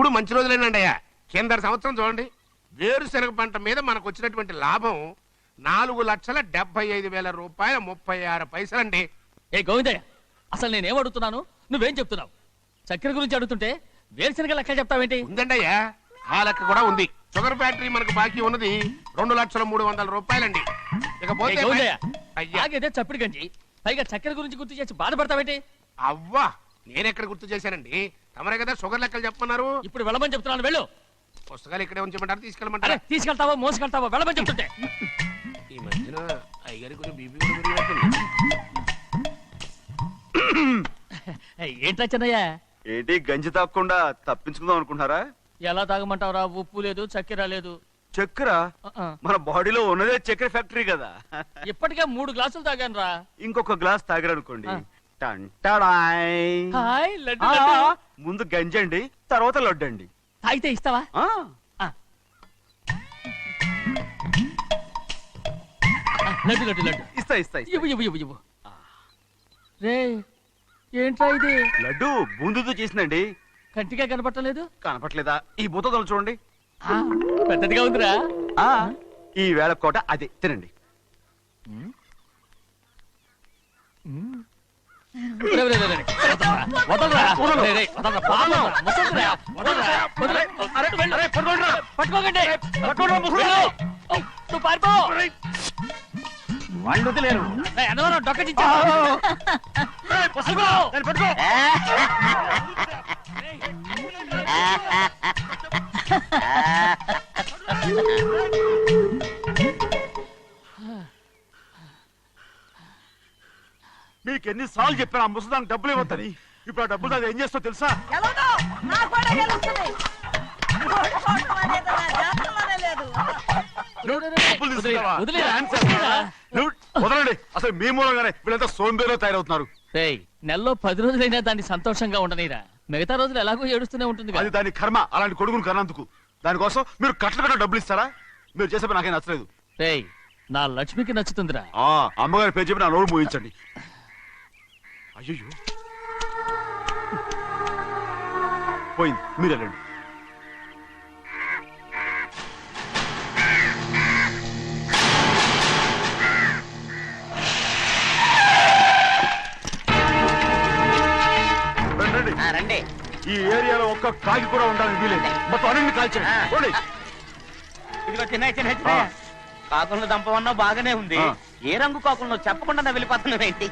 ఎప్పుడు మంచి రోజులేనండి అయ్యా. కింద సంవత్సరం చూడండి, వేరుశనగ పంట మీద మనకు వచ్చినటువంటి లాభం 4,75,000 రూపాయల 36 పైసలండి. ఏ గోవిందయ్య, అసలు నేనేం అడుగుతున్నాను, నువ్వేం చెప్తున్నావు? చక్కెర గురించి అడుగుతుంటే వేరుశనగ లెక్క చెప్తావేంటి? ఉందండి అయ్యా, ఆ లెక్క కూడా ఉంది. షుగర్ ఫ్యాక్టరీ మనకు బాకీ ఉన్నది 2,300,000 రూపాయలండి. ఇకపోతే ఆగేదే చప్పిడి గంజి, పైగా చక్కెర గురించి గుర్తు చేసి బాధపడతావేంటి? అవ్వా, నేనెక్కడ గుర్తు చేశానండి, తమరే కదా షుగర్ లెక్కలు చెప్పమన్నారు. ఇప్పుడు వెళ్ళమని చెప్తున్నాను, వెళ్ళు. పుస్తకాలు ఇక్కడే ఉంచమంటారు, తీసుకెళ్ళమంటారా? తీసుకెళ్తావో మోసుకెళ్తావో వెళ్ళమని చెప్తుంటే. ఈ మధ్యన అయ్యగారి కొంచెం బీపీ కూడా పెరిగినట్టుంది. ఏంట్రా చిన్నయ్య, ఏంటి గంజి తాగకుండా తప్పించుకుందాం అనుకుంటున్నారా? ఎలా తాగమంటావురా? ఉప్పు లేదు, చక్కెర లేదు. చక్కెర మన బాడీలో ఉన్నదే చక్కెర ఫ్యాక్టరీ కదా. ఇప్పటికే 3 గ్లాసులు తాగాను రా. ఇంకొక గ్లాస్ తాగారనుకోండి, హాయ్ లడ్డు లడ్డు. ముందు గంజి అండి, తర్వాత లడ్డు అండి. తాగితే ఇస్తావా? లడ్డు లడ్డు లడ్డు ఇస్తా ఇస్తా ఇస్తా. ఇవ్వు ఇవ్వు ఇవ్వు ఇవ్వు. రే ఏంట్రా ఇది? లడ్డు బూందుతో చేసిందండి. కంటిగా కనపట్టలేదు. కనపట్లేదా? ఈ బూతలు చూడండి, పెద్దదిగా ఉందిరా. ఈ వేళ కోట అదే తినండి. వాళ్ళు వదిలేరు. డొక్కచించా. మీకు ఎన్నిసార్లు చెప్పాను ఆ ముసదానికి డబ్బులు ఇవ్వద్దని. ఇప్పుడు ఆ డబ్బులు అది ఏం చేస్తో తెలుసా? వదలండి, అసలు మీ మూలంగానే వీళ్ళంతా సోంబేలో తయారవుతున్నారు. నెలలో 10 రోజులైనా దాన్ని సంతోషంగా ఉండనీరా. మిగతా రోజులు ఎలాగో ఏడుస్తూనే ఉంటుంది. అది దాని కర్మ, అలాంటి కొడుకును కన్నందుకు. దానికోసం మీరు కట్ట డబ్బులు ఇస్తారా? మీరు చేసే పని నాకేం నచ్చలేదు. నా లక్ష్మికి నచ్చుతుందిరా. అమ్మగారి పేరు చెప్పి నా నోరు మూయించండి. అయ్యో పోయింది, మీరు వెళ్ళండి. రండి. ఈ ఏరియాలో ఒక్క కాకి కూడా ఉండాలని వీలేదు. మొత్తం అన్ని కాల్చండి. ఇదిగో చిన్న కాకులను దంపమన్నా బాగానే ఉంది. ఏ రంగు కాకులను చెప్పకుండా వెళ్ళిపోతున్నావు ఏంటి?